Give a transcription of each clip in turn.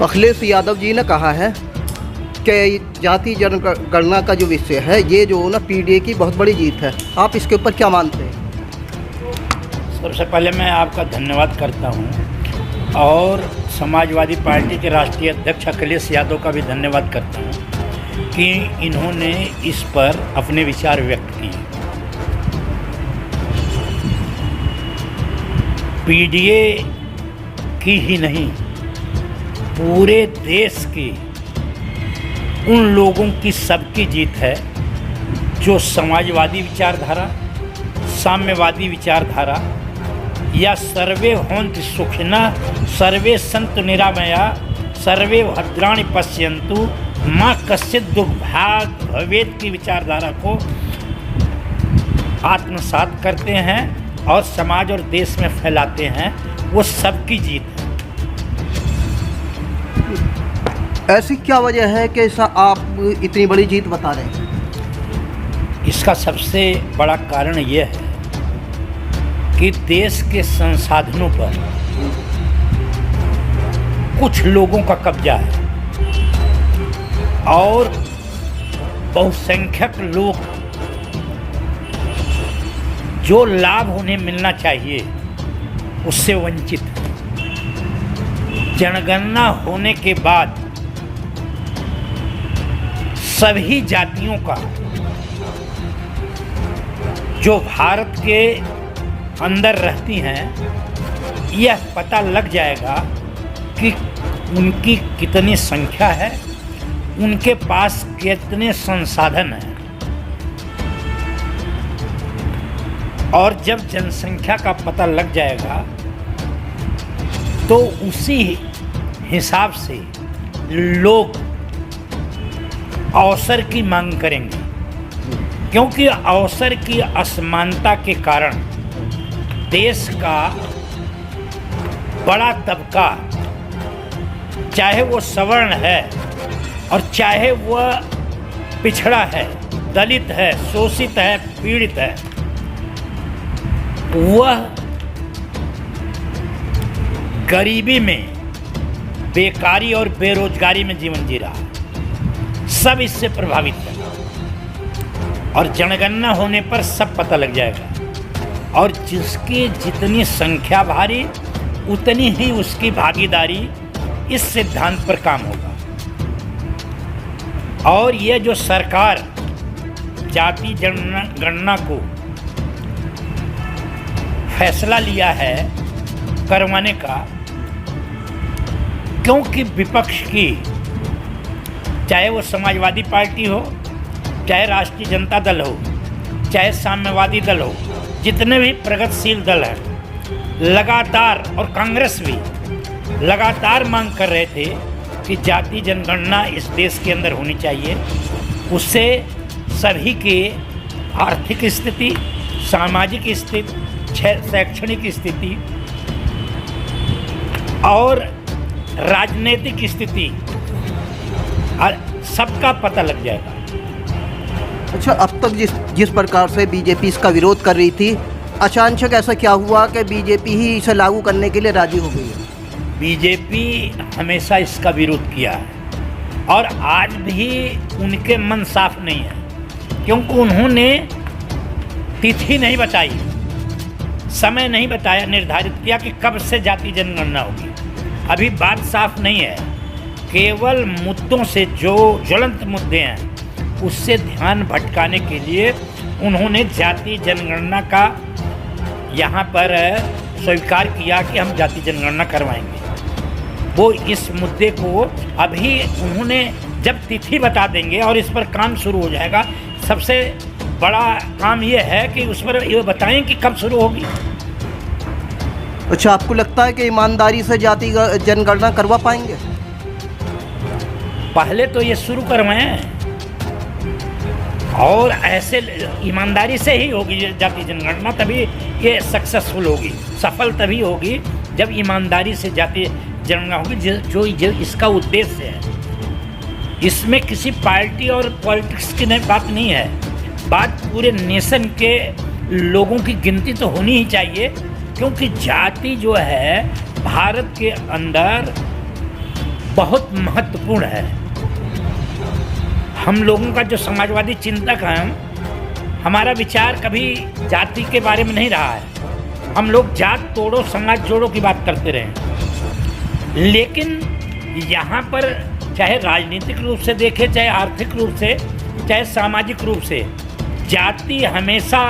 अखिलेश यादव जी ने कहा है कि जाति जनगणना का जो विषय है ये जो ना पीडीए की बहुत बड़ी जीत है। आप इसके ऊपर क्या मानते हैं? सबसे पहले मैं आपका धन्यवाद करता हूं और समाजवादी पार्टी के राष्ट्रीय अध्यक्ष अखिलेश यादव का भी धन्यवाद करता हूं कि इन्होंने इस पर अपने विचार व्यक्त किए। पीडीए की ही नहीं, पूरे देश की उन लोगों की सबकी जीत है जो समाजवादी विचारधारा, साम्यवादी विचारधारा या सर्वे होन्ति सुखिनः सर्वे सन्तु निरामया सर्वे भद्राणि पश्यन्तु माँ कश्चित् दुर्भाग् भवेत् की विचारधारा को आत्मसात करते हैं और समाज और देश में फैलाते हैं। वो सबकी जीत है। ऐसी क्या वजह है कि आप इतनी बड़ी जीत बता रहे हैं? इसका सबसे बड़ा कारण यह है कि देश के संसाधनों पर कुछ लोगों का कब्जा है और बहुसंख्यक लोग जो लाभ उन्हें मिलना चाहिए उससे वंचित है। जनगणना होने के बाद सभी जातियों का जो भारत के अंदर रहती हैं यह पता लग जाएगा कि उनकी कितनी संख्या है, उनके पास कितने संसाधन हैं। और जब जनसंख्या का पता लग जाएगा तो उसी हिसाब से लोग अवसर की मांग करेंगे, क्योंकि अवसर की असमानता के कारण देश का बड़ा तबका, चाहे वो सवर्ण है और चाहे वह पिछड़ा है, दलित है, शोषित है, पीड़ित है, वह गरीबी में, बेकारी और बेरोजगारी में जीवन जी रहा, सब इससे प्रभावित है। और जनगणना होने पर सब पता लग जाएगा और जिसकी जितनी संख्या भारी उतनी ही उसकी भागीदारी इस सिद्धांत पर काम होगा। और यह जो सरकार जाति जनगणना को फैसला लिया है करवाने का, क्योंकि विपक्ष की, चाहे वो समाजवादी पार्टी हो, चाहे राष्ट्रीय जनता दल हो, चाहे साम्यवादी दल हो, जितने भी प्रगतिशील दल हैं, लगातार, और कांग्रेस भी लगातार मांग कर रहे थे कि जाति जनगणना इस देश के अंदर होनी चाहिए। उससे सभी के आर्थिक स्थिति, सामाजिक स्थिति, शैक्षणिक स्थिति और राजनीतिक स्थिति सबका पता लग जाएगा। अच्छा, अब तक जिस प्रकार से बीजेपी इसका विरोध कर रही थी, अचानक ऐसा क्या हुआ कि बीजेपी ही इसे लागू करने के लिए राजी हो गई है? बीजेपी हमेशा इसका विरोध किया है और आज भी उनके मन साफ नहीं है, क्योंकि उन्होंने तिथि नहीं बताई, समय नहीं बताया, निर्धारित किया कि कब से जाति जनगणना होगी। अभी बात साफ नहीं है। केवल मुद्दों से, जो ज्वलंत मुद्दे हैं उससे ध्यान भटकाने के लिए उन्होंने जाति जनगणना का यहाँ पर स्वीकार किया कि हम जाति जनगणना करवाएंगे। वो इस मुद्दे को अभी उन्होंने जब तिथि बता देंगे और इस पर काम शुरू हो जाएगा, सबसे बड़ा काम ये है कि उस पर ये बताएं कि कब शुरू होगी। अच्छा, आपको लगता है कि ईमानदारी से जाति जनगणना करवा पाएंगे? पहले तो ये शुरू करवाएं और ऐसे ईमानदारी से ही होगी जाति जनगणना, तभी ये सक्सेसफुल होगी, सफल तभी होगी जब ईमानदारी से जाति जनगणना होगी, जो इसका उद्देश्य है। इसमें किसी पार्टी और पॉलिटिक्स की बात नहीं है, बात पूरे नेशन के लोगों की गिनती तो होनी ही चाहिए, क्योंकि जाति जो है भारत के अंदर बहुत महत्वपूर्ण है। हम लोगों का जो समाजवादी चिंतक हैं, हमारा विचार कभी जाति के बारे में नहीं रहा है। हम लोग जात तोड़ो समाज जोड़ो की बात करते रहे, लेकिन यहाँ पर चाहे राजनीतिक रूप से देखें, चाहे आर्थिक रूप से, चाहे सामाजिक रूप से, जाति हमेशा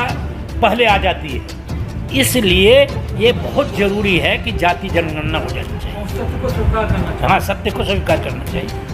पहले आ जाती है। इसलिए ये बहुत ज़रूरी है कि जाति जनगणना हो जानी चाहिए। हाँ, सत्य को स्वीकार करना चाहिए।